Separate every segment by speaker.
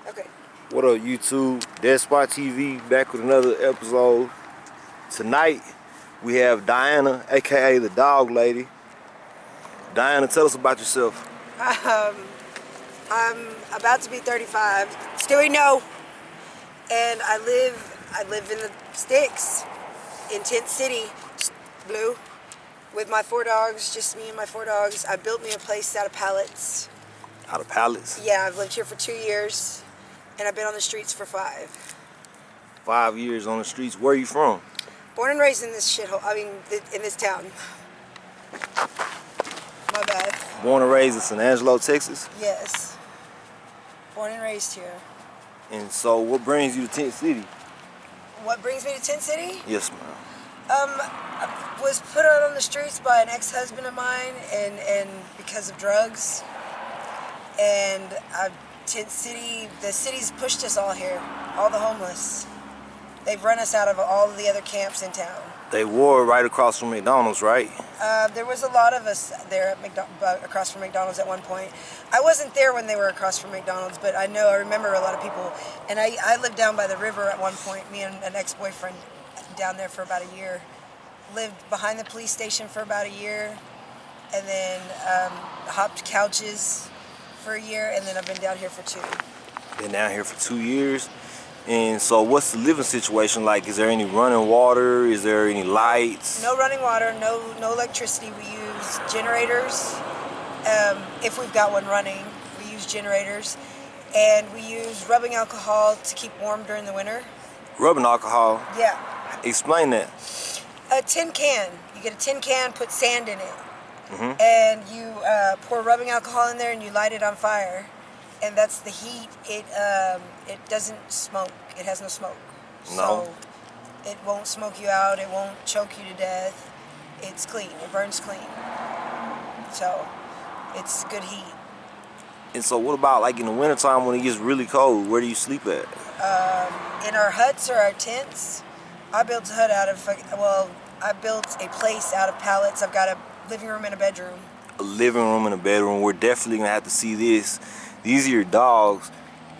Speaker 1: Okay.
Speaker 2: What up, YouTube? Despot TV back with another episode. Tonight we have Dianna, aka the dog lady. Dianna, tell us about yourself.
Speaker 1: I'm about to be 35. Stewie, no. And I live in the sticks, in Tent City, Blue, with my 4 dogs. Just me and my 4 dogs. I built me a place out of pallets.
Speaker 2: Out of pallets?
Speaker 1: Yeah, I've lived here for 2 years, and I've been on the streets for 5.
Speaker 2: 5 years on the streets. Where are you from?
Speaker 1: Born and raised in this shithole. I mean, in this town. My bad.
Speaker 2: Born and raised in San Angelo, Texas?
Speaker 1: Yes. Born and raised here.
Speaker 2: And so what brings you to Tent City?
Speaker 1: What brings me to Tent City?
Speaker 2: Yes, ma'am.
Speaker 1: I was put out on the streets by an ex-husband of mine, and because of drugs. And Tent City, the city's pushed us all here, all the homeless. They've run us out of all of the other camps in town.
Speaker 2: They were right across from McDonald's, right?
Speaker 1: There was a lot of us there at across from McDonald's at one point. I wasn't there when they were across from McDonald's, but I remember a lot of people. And I lived down by the river at one point. Me and an ex-boyfriend down there for about a year. Lived behind the police station for about a year, and then hopped couches for a year, and then I've been down here for 2.
Speaker 2: Been down here for 2 years. And so what's the living situation like? Is there any running water? Is there any lights?
Speaker 1: No running water, no electricity. We use generators. If we've got one running, we use generators. And we use rubbing alcohol to keep warm during the winter.
Speaker 2: Rubbing alcohol?
Speaker 1: Yeah.
Speaker 2: Explain that.
Speaker 1: A tin can. You get a tin can, put sand in it.
Speaker 2: Mm-hmm.
Speaker 1: And you pour rubbing alcohol in there and you light it on fire. And that's the heat. It doesn't smoke. It has no smoke.
Speaker 2: No.
Speaker 1: So it won't smoke you out. It won't choke you to death. It's clean. It burns clean. So it's good heat.
Speaker 2: And so what about like in the wintertime when it gets really cold? Where do you sleep at?
Speaker 1: In our huts or our tents. I built a hut out of, I built a place out of pallets. I've got a living room and a bedroom.
Speaker 2: A living room and a bedroom. We're definitely gonna have to see this. These are your dogs.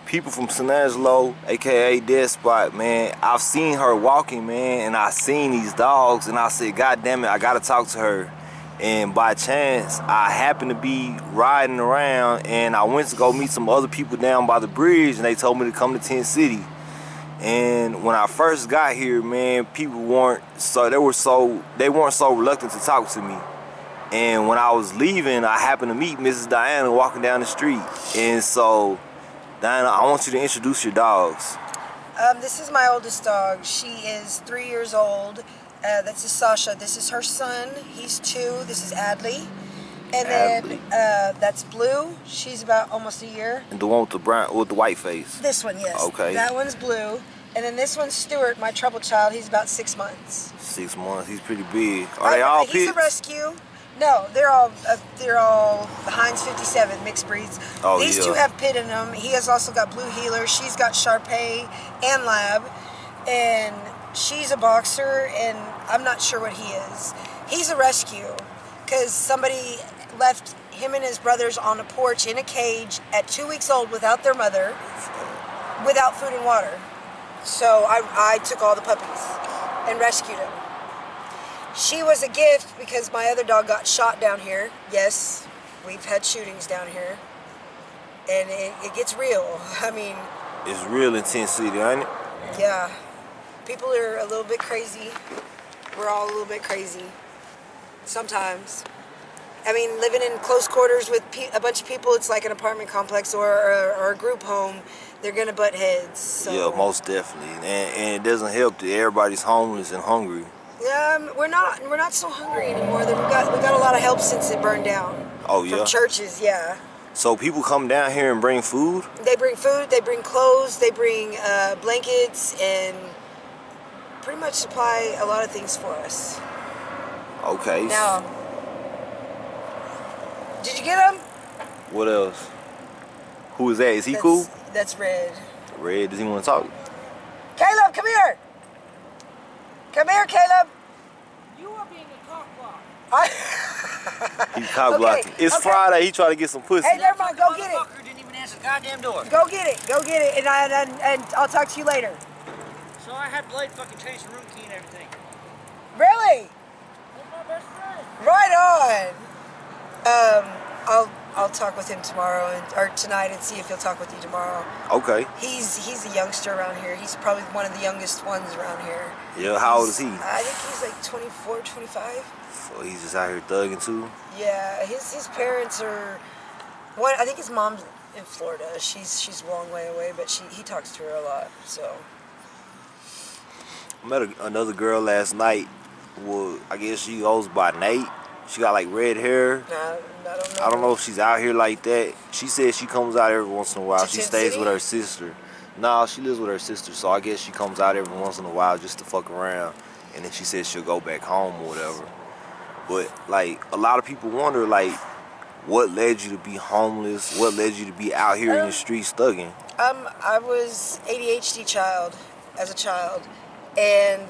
Speaker 2: People from San Angelo, aka Despot, man. I've seen her walking, man, and I seen these dogs, and I said, God damn it, I gotta talk to her. And by chance, I happened to be riding around, and I went to go meet some other people down by the bridge, and they told me to come to Tent City. And when I first got here, man, people weren't so reluctant to talk to me. And when I was leaving, I happened to meet Mrs. Dianna walking down the street. And so, Dianna, I want you to introduce your dogs.
Speaker 1: This is my oldest dog. She is 3 years old. This is Sasha. This is her son. He's 2. This is Adley. And then that's Blue. She's about almost a year.
Speaker 2: And the one with the white face.
Speaker 1: This one, yes.
Speaker 2: Okay.
Speaker 1: That one's Blue. And then this one's Stuart, my trouble child. He's about 6 months.
Speaker 2: 6 months. He's pretty big. Are they all pits?
Speaker 1: He's a rescue. No, they're all Heinz 57 mixed breeds.
Speaker 2: Oh,
Speaker 1: These 2 have pit in them. He has also got Blue Heeler. She's got Shar-Pei and Lab. And she's a boxer, and I'm not sure what he is. He's a rescue because somebody left him and his brothers on a porch in a cage at 2 weeks old without their mother, without food and water. So I took all the puppies and rescued them. She was a gift because my other dog got shot down here. Yes, we've had shootings down here. And it gets real. I mean...
Speaker 2: It's real in Tent City, ain't it?
Speaker 1: Yeah. People are a little bit crazy. We're all a little bit crazy. Sometimes. I mean, living in close quarters with a bunch of people, it's like an apartment complex or a group home. They're going to butt heads. So.
Speaker 2: Yeah, most definitely. And it doesn't help that everybody's homeless and hungry.
Speaker 1: We're not so hungry anymore. We got a lot of help since it burned down.
Speaker 2: Oh yeah.
Speaker 1: From churches, yeah.
Speaker 2: So people come down here and bring food?
Speaker 1: They bring food, they bring clothes, they bring blankets, and pretty much supply a lot of things for us.
Speaker 2: Okay.
Speaker 1: Now, did you get him?
Speaker 2: What else? Who is that? Is he cool?
Speaker 1: That's Red.
Speaker 2: Red, does he want to talk?
Speaker 1: Caleb, come here! Come here, Caleb!
Speaker 3: You are being a cock block.
Speaker 2: He's cock blocking. It's Friday, he trying to get some pussy.
Speaker 1: Hey, never mind, go get it.
Speaker 3: Didn't even answer
Speaker 4: the goddamn door.
Speaker 1: Go get it. Go get it, and I'll talk to you later.
Speaker 4: So I had Blade fucking change the room key and everything.
Speaker 1: Really?
Speaker 4: That's my best friend.
Speaker 1: Right on. I'll talk with him tomorrow or tonight and see if he'll talk with you tomorrow.
Speaker 2: Okay.
Speaker 1: He's a youngster around here. He's probably one of the youngest ones around here.
Speaker 2: Yeah, how old is he?
Speaker 1: I think he's like 24, 25.
Speaker 2: So he's just out here thugging too?
Speaker 1: Yeah, his parents are one. I think his mom's in Florida. She's a long way away, but he talks to her a lot. So
Speaker 2: I met another girl last night. Well, I guess she goes by Nate. She got like red hair. I don't know if she's out here like that. She said she comes out every once in a while. She stays with her sister. No, she lives with her sister, so I guess she comes out every once in a while just to fuck around. And then she said she'll go back home or whatever. But like a lot of people wonder like what led you to be homeless? What led you to be out here in the streets thugging?
Speaker 1: I was ADHD child as a child, and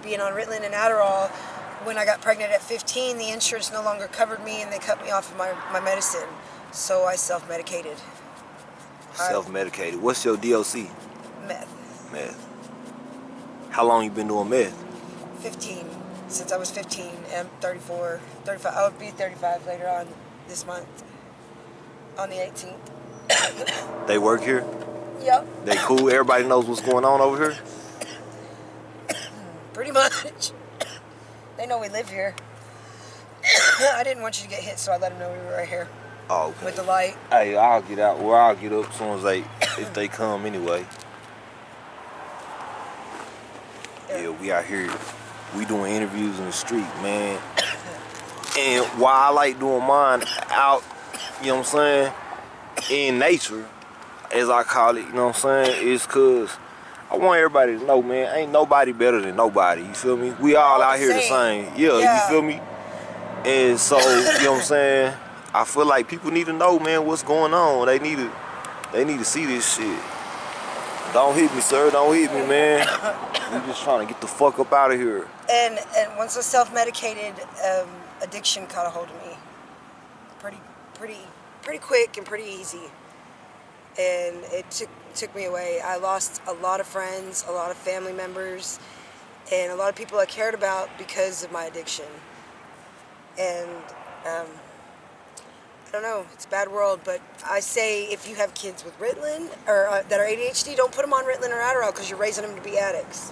Speaker 1: being on Ritalin and Adderall. When I got pregnant at 15, the insurance no longer covered me, and they cut me off of my medicine. So I self-medicated.
Speaker 2: Self-medicated. What's your DOC?
Speaker 1: Meth.
Speaker 2: Meth. How long you been doing meth?
Speaker 1: 15. Since I was 15. I'm 34, 35. I would be 35 later on this month. On the 18th.
Speaker 2: They work here?
Speaker 1: Yep.
Speaker 2: They cool? Everybody knows what's going on over here?
Speaker 1: Pretty much. They know we live here. I didn't want you to get hit, so I let them know we were right here.
Speaker 2: Oh, okay.
Speaker 1: With the light.
Speaker 2: Hey, I'll get out. Well, I'll get up as soon as if they come anyway. Yeah, we out here. We doing interviews in the street, man. And why I like doing mine out, you know what I'm saying, in nature, as I call it, you know what I'm saying, is because I want everybody to know, man, ain't nobody better than nobody, you feel me? We all out here the same. Yeah, you feel me? And so, you know what I'm saying, I feel like people need to know, man, what's going on. They need to see this shit. Don't hit me, sir. Don't hit me, man. We just trying to get the fuck up out of here.
Speaker 1: And once I self-medicated, addiction caught a hold of me. Pretty quick and pretty easy. And it took me away. I lost a lot of friends, a lot of family members, and a lot of people I cared about because of my addiction. And I don't know, it's a bad world, but I say if you have kids with Ritalin or that are ADHD, don't put them on Ritalin or Adderall because you're raising them to be addicts.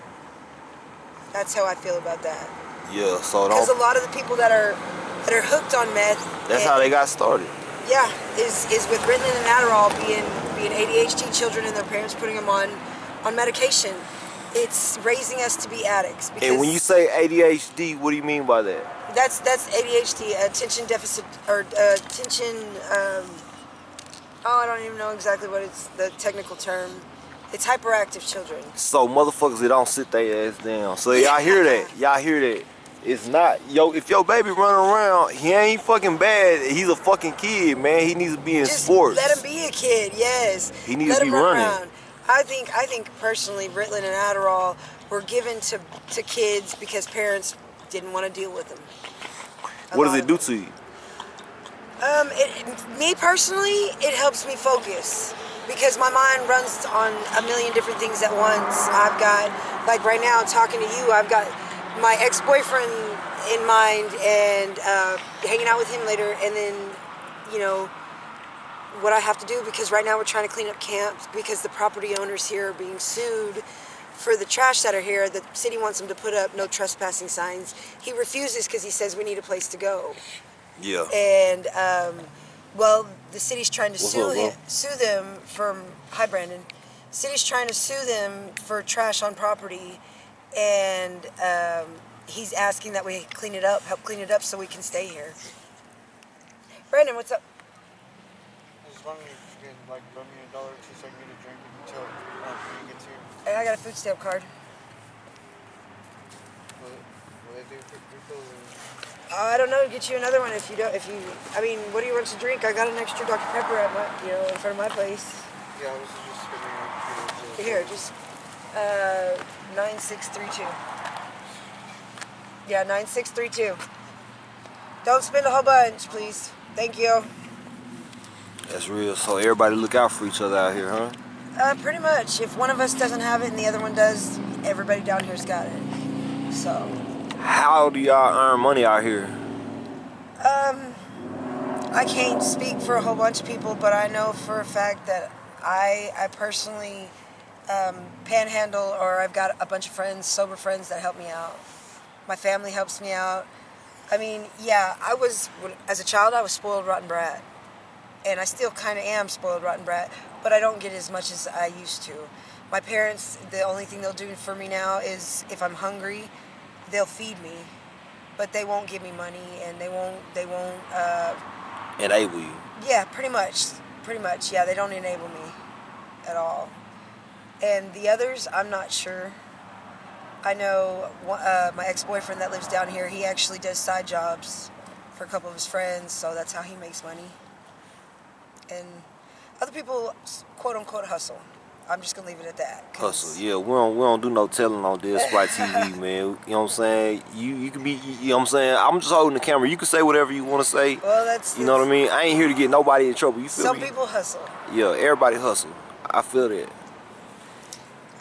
Speaker 1: That's how I feel about that.
Speaker 2: Yeah, so don't.
Speaker 1: Because a lot of the people that are hooked on meth.
Speaker 2: That's how they got started.
Speaker 1: Yeah, is with Ritalin and Adderall being ADHD children and their parents putting them on medication. It's raising us to be addicts.
Speaker 2: And when you say ADHD, what do you mean by that?
Speaker 1: That's ADHD, attention deficit, or attention, I don't even know exactly what it's, the technical term. It's hyperactive children.
Speaker 2: So motherfuckers that don't sit their ass down. So y'all hear that? Y'all hear that? It's not, if your baby running around, he ain't fucking bad. He's a fucking kid, man. He needs to be in sports.
Speaker 1: Let him be a kid, yes.
Speaker 2: He needs to be running.
Speaker 1: Around. I think personally, Ritalin and Adderall were given to kids because parents didn't want to deal with them.
Speaker 2: What does it do to you?
Speaker 1: Me personally, it helps me focus because my mind runs on a million different things at once. I've got, like right now, talking to you, I've got my ex-boyfriend in mind and hanging out with him later, and then, what I have to do, because right now we're trying to clean up camps because the property owners here are being sued for the trash that are here. The city wants them to put up no trespassing signs. He refuses because he says we need a place to go.
Speaker 2: Yeah.
Speaker 1: And, the city's trying to sue them for, hi Brandon, city's trying to sue them for trash on property, and he's asking that we help clean it up so we can stay here. Brandon, what's up?
Speaker 5: I was wondering if you could loan me $1 or $2 so I can get a drink until you get to.
Speaker 1: I got a food stamp card.
Speaker 5: Will they do quick refills?
Speaker 1: I don't know. Get you another one if you don't. What do you want to drink? I got an extra Dr. Pepper at my, in front of my place.
Speaker 5: Yeah, I was just figuring.
Speaker 1: Here, just 9632. Yeah, 9632. Don't spend a whole bunch, please. Thank you.
Speaker 2: That's real. So everybody look out for each other out here, huh?
Speaker 1: Pretty much. If one of us doesn't have it and the other one does, everybody down here's got it. So.
Speaker 2: How do y'all earn money out here?
Speaker 1: I can't speak for a whole bunch of people, but I know for a fact that I personally panhandle, or I've got a bunch of friends, sober friends that help me out. My family helps me out. I mean, yeah, as a child, I was spoiled rotten brat. And I still kind of am spoiled rotten brat, but I don't get as much as I used to. My parents, the only thing they'll do for me now is if I'm hungry, they'll feed me, but they won't give me money, and they won't
Speaker 2: Enable you.
Speaker 1: yeah, pretty much, yeah, they don't enable me at all. And the others, I'm not sure. I know my ex-boyfriend that lives down here, he actually does side jobs for a couple of his friends, so that's how he makes money. And other people, quote unquote, hustle. I'm just gonna leave it at that.
Speaker 2: Hustle, yeah. We don't do no telling on this Spot TV, man. You know what I'm saying? You can be, you know what I'm saying? I'm just holding the camera. You can say whatever you want to say.
Speaker 1: Well, that's
Speaker 2: you know what I mean? I ain't here to get nobody in trouble. You feel
Speaker 1: some
Speaker 2: me?
Speaker 1: people hustle.
Speaker 2: Yeah, everybody hustle. I feel that.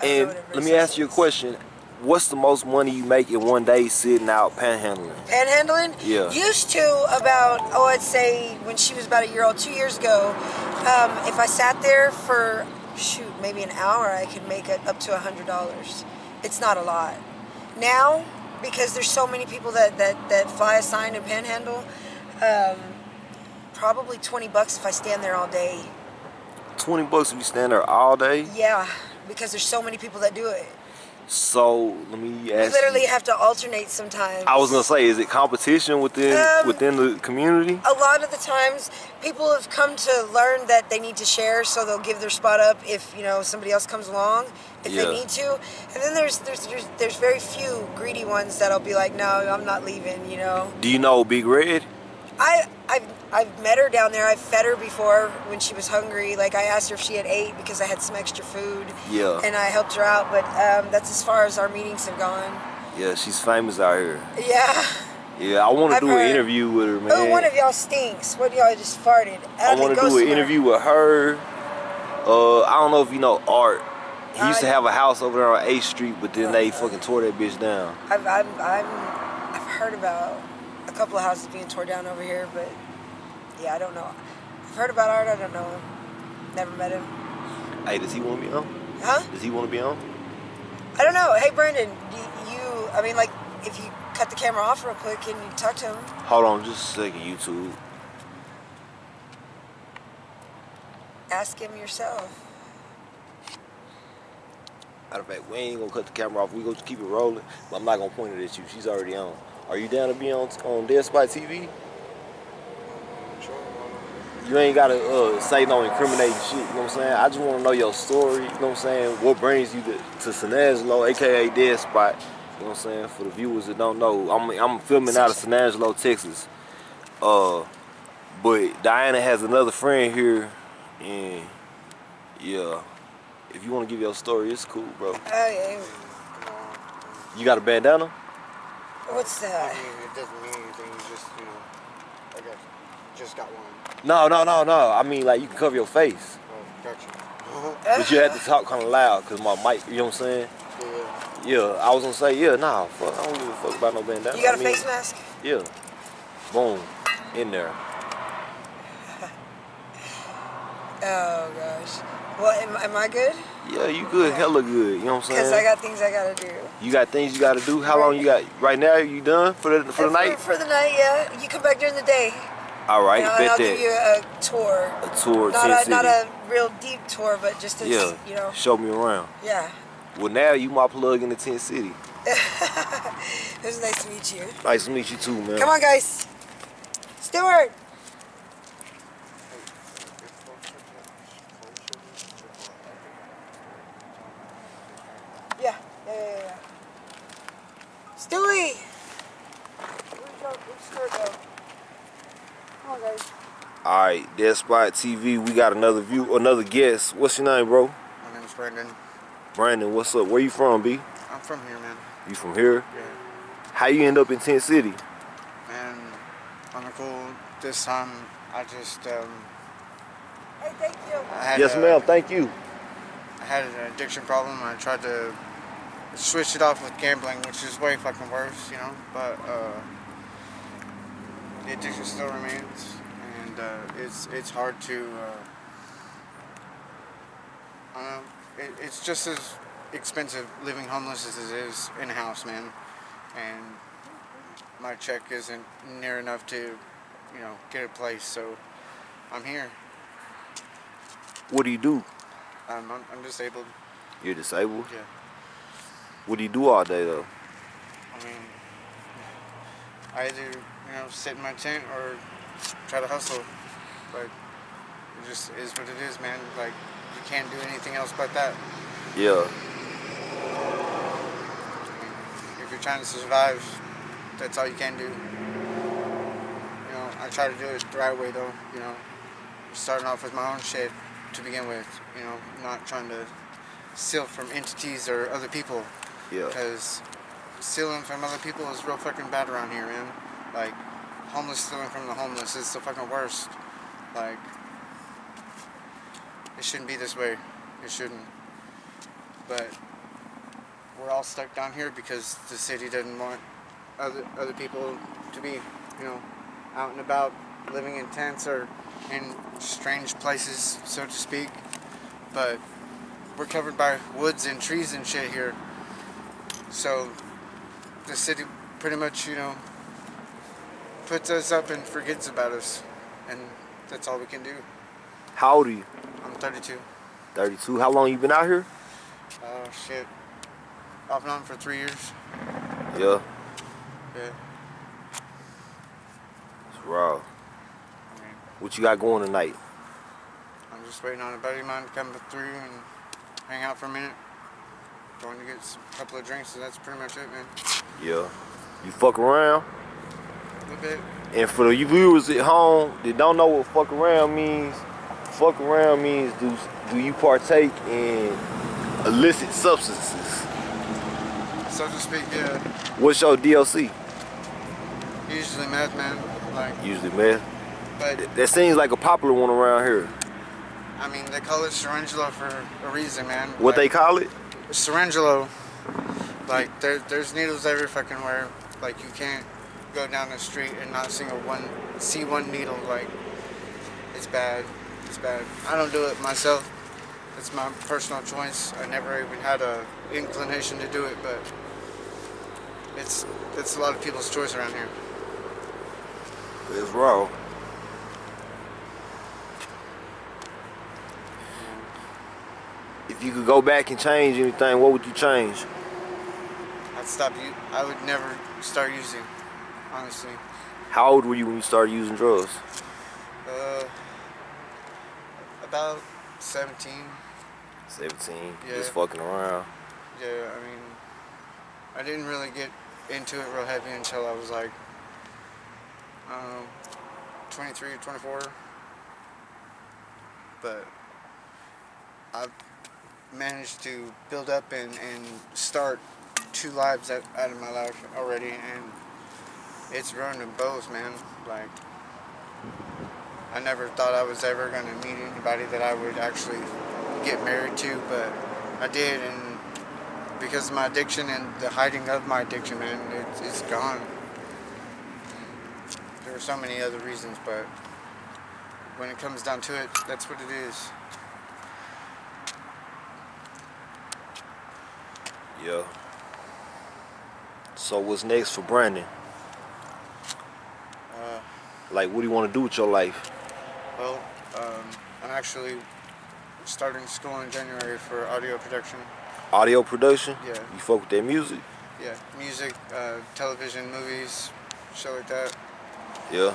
Speaker 2: And let me ask you a question. What's the most money you make in one day sitting out panhandling?
Speaker 1: Panhandling?
Speaker 2: Yeah.
Speaker 1: Used to about, I'd say when she was about a year old, 2 years ago, if I sat there for, maybe an hour, I could make it up to $100. It's not a lot. Now, because there's so many people that fly a sign and panhandle, probably $20 if I stand there all day.
Speaker 2: $20 if you stand there all day?
Speaker 1: Yeah, because there's so many people that do it.
Speaker 2: So let me ask.
Speaker 1: We literally have to alternate sometimes.
Speaker 2: I was gonna say, is it competition within the community?
Speaker 1: A lot of the times, people have come to learn that they need to share, so they'll give their spot up if somebody else comes along, if they need to. And then there's very few greedy ones that'll be like, no, I'm not leaving.
Speaker 2: Do you know Big Red?
Speaker 1: I've met her down there. I've fed her before when she was hungry. Like, I asked her if she had ate because I had some extra food.
Speaker 2: Yeah.
Speaker 1: And I helped her out, but that's as far as our meetings have gone.
Speaker 2: Yeah, she's famous out here.
Speaker 1: Yeah.
Speaker 2: Yeah, I want to do an interview with her, man.
Speaker 1: Oh, one of y'all stinks. What y'all just farted?
Speaker 2: I want to do an interview with her. I don't know if you know Art. He used to have a house over there on 8th Street, but then they fucking tore that bitch down.
Speaker 1: I've heard about a couple of houses being torn down over here, but yeah, I don't know. I've heard about Art. I don't know him. Never met him.
Speaker 2: Hey, does he want to be on?
Speaker 1: Huh?
Speaker 2: Does he want to be on?
Speaker 1: I don't know. Hey, Brandon, I mean, like, if you cut the camera off real quick, can you talk to him?
Speaker 2: Hold on just a second, YouTube.
Speaker 1: Ask him yourself.
Speaker 2: Matter of fact, we ain't gonna cut the camera off. We gonna keep it rolling, but I'm not gonna point it at you. She's already on. Are you down to be on Dead Spot TV? You ain't gotta say no incriminating shit, you know what I'm saying? I just wanna know your story, you know what I'm saying? What brings you to Sanangelo, aka Dead Spot, you know what I'm saying? For the viewers that don't know, I'm filming out of Sanangelo, Texas. But Dianna has another friend here, and yeah, if you wanna give your story, it's cool, bro.
Speaker 1: Oh, yeah.
Speaker 2: You got a bandana?
Speaker 1: What's that?
Speaker 5: I mean, it doesn't mean anything. You just, I guess, just got one.
Speaker 2: No. I mean, like, you can cover your face.
Speaker 5: Oh, gotcha.
Speaker 2: But you had to talk kind of loud, because my mic, you know what I'm saying?
Speaker 5: Yeah.
Speaker 2: Yeah, I was going to say, yeah, nah, fuck, I don't give a fuck about no bandana.
Speaker 1: You got a face mask?
Speaker 2: Yeah. Boom. In there.
Speaker 1: Oh, gosh. Well, am I good?
Speaker 2: Yeah, you good, hella good, you know what I'm saying?
Speaker 1: Because I got things I got to do.
Speaker 2: You got things you got to do? How long you got? Right now, you done for the night?
Speaker 1: For the night, yeah. You come back during the day.
Speaker 2: All right,
Speaker 1: And
Speaker 2: bet
Speaker 1: I'll
Speaker 2: that.
Speaker 1: give you a tour.
Speaker 2: A tour,
Speaker 1: Not a real deep tour, but just to,
Speaker 2: show me around.
Speaker 1: Yeah.
Speaker 2: Well, now you my plug in the Tent City.
Speaker 1: It was nice to meet you.
Speaker 2: Nice to meet you too, man.
Speaker 1: Come on, guys. Stuart. Yeah. Stewie. Where's Stuart go? Come on, guys.
Speaker 2: All right, Dead Spot TV. We got another guest. What's your name, bro?
Speaker 5: My name's Brandon.
Speaker 2: Brandon, what's up? Where you from, B?
Speaker 5: I'm from here, man.
Speaker 2: You from here?
Speaker 5: Yeah.
Speaker 2: How you end up in Tent City?
Speaker 5: And on the cool, this time I just
Speaker 1: Hey, thank you.
Speaker 2: Yes, ma'am. Thank you.
Speaker 5: I had an addiction problem. I tried to switch it off with gambling, which is way fucking worse, you know. But the addiction still remains, and it's hard to. I don't know. It's just as expensive living homeless as it is in a house, man. And my check isn't near enough to, you know, get a place. So I'm here.
Speaker 2: What do you do?
Speaker 5: I'm disabled.
Speaker 2: You're disabled?
Speaker 5: Yeah.
Speaker 2: What do you do all day, though?
Speaker 5: I mean, I either, you know, sit in my tent or try to hustle. But it just is what it is, man. Like, you can't do anything else but that.
Speaker 2: Yeah.
Speaker 5: I mean, if you're trying to survive, that's all you can do. You know, I try to do it the right way, though. You know, starting off with my own shit to begin with. You know, not trying to steal from entities or other people.
Speaker 2: Yeah.
Speaker 5: Because stealing from other people is real fucking bad around here, man. Like, homeless stealing from the homeless is the fucking worst. Like, it shouldn't be this way. It shouldn't. But we're all stuck down here because the city doesn't want other people to be, you know, out and about, living in tents or in strange places, so to speak. But we're covered by woods and trees and shit here. So the city pretty much, you know, puts us up and forgets about us. And that's all we can do.
Speaker 2: How old are you?
Speaker 5: I'm 32.
Speaker 2: 32. How long you been out here?
Speaker 5: Oh, shit. Off and on for 3 years.
Speaker 2: Yeah.
Speaker 5: Yeah.
Speaker 2: It's raw.
Speaker 5: I mean,
Speaker 2: What you got going tonight?
Speaker 5: I'm just waiting on a buddy of mine to come through and hang out for a minute. Going to get a couple of drinks, so that's pretty much it, man.
Speaker 2: Yeah. You fuck around?
Speaker 5: A little bit.
Speaker 2: And for the viewers at home that don't know what fuck around means do you partake in illicit substances?
Speaker 5: So to speak, yeah.
Speaker 2: What's your DLC?
Speaker 5: Usually meth, man. Like,
Speaker 2: Usually meth.
Speaker 5: but
Speaker 2: That seems like a popular one around here.
Speaker 5: I mean, they call it Syringelo for a reason, man.
Speaker 2: What they call it?
Speaker 5: Syringelo. Like, there's needles every fucking where. Like, you can't go down the street and not see one needle. Like, it's bad. It's bad. I don't do it myself. It's my personal choice. I never even had a inclination to do it, but it's a lot of people's choice around here.
Speaker 2: It's raw. If you could go back and change anything, what would you change?
Speaker 5: I'd stop you. I would never start using, honestly.
Speaker 2: How old were you when you started using drugs?
Speaker 5: About 17.
Speaker 2: 17.
Speaker 5: Yeah.
Speaker 2: Just fucking around.
Speaker 5: Yeah, I mean, I didn't really get into it real heavy until I was like, 23, 24. But I've managed to build up and start 2 lives out of my life already, and it's ruined them both, man. Like, I never thought I was ever going to meet anybody that I would actually get married to, but I did, and because of my addiction and the hiding of my addiction, man, it's gone. There are so many other reasons, but when it comes down to it, that's what it is.
Speaker 2: Yeah. So what's next for Brandon? Like, what do you want to do with your life?
Speaker 5: Well, I'm actually starting school in January for audio production.
Speaker 2: Audio production?
Speaker 5: Yeah.
Speaker 2: You fuck with that music?
Speaker 5: Yeah, music, television, movies, shit like that.
Speaker 2: Yeah.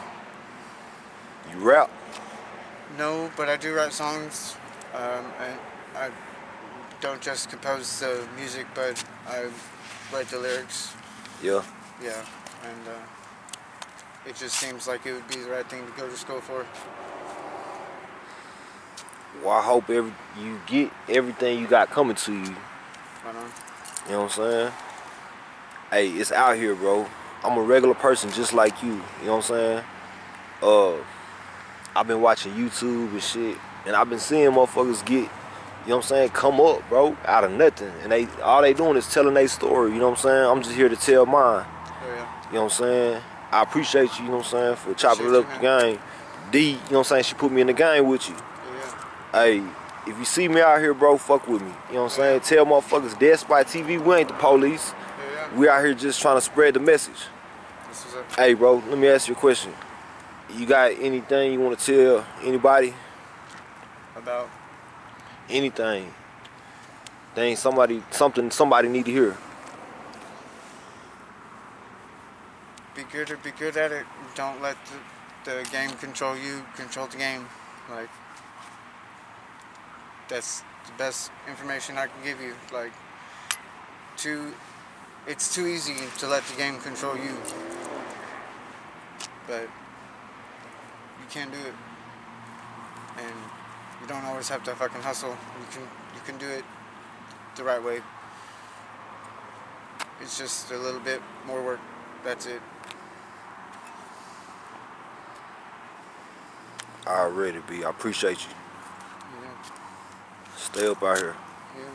Speaker 2: You rap?
Speaker 5: No, but I do write songs, and I don't just compose the music, but I write the lyrics.
Speaker 2: Yeah.
Speaker 5: Yeah, and it just seems like it would be the right thing to go to school for.
Speaker 2: Well, I hope you get everything you got coming to you.
Speaker 5: Right on.
Speaker 2: You know what I'm saying? Hey, it's out here, bro. I'm a regular person just like you. You know what I'm saying? I've been watching YouTube and shit. And I've been seeing motherfuckers get, you know what I'm saying, come up, bro, out of nothing. And all they doing is telling their story, you know what I'm saying? I'm just here to tell mine.
Speaker 5: Oh, yeah.
Speaker 2: You know what I'm saying? I appreciate you, you know what I'm saying, for chopping it
Speaker 5: Appreciate
Speaker 2: up
Speaker 5: you,
Speaker 2: the game. D, you know what I'm saying, she put me in the game with you.
Speaker 5: Yeah.
Speaker 2: Hey, if you see me out here, bro, fuck with me. You know what I'm saying?
Speaker 5: Yeah.
Speaker 2: Tell motherfuckers, Dead Spot TV, we ain't the police.
Speaker 5: Yeah.
Speaker 2: We out here just trying to spread the message.
Speaker 5: This is it.
Speaker 2: Hey, bro, let me ask you a question. You got anything you want to tell anybody?
Speaker 5: About
Speaker 2: Anything. Something somebody need to hear.
Speaker 5: be good at it. Don't let the game control you. Control the game. Like, that's the best information I can give you. Like, it's too easy to let the game control you, but you can't do it. And you don't always have to fucking hustle. You can do it the right way. It's just a little bit more work. That's it.
Speaker 2: Already, B. I appreciate you.
Speaker 5: Yeah.
Speaker 2: Stay up out here.
Speaker 5: Yeah.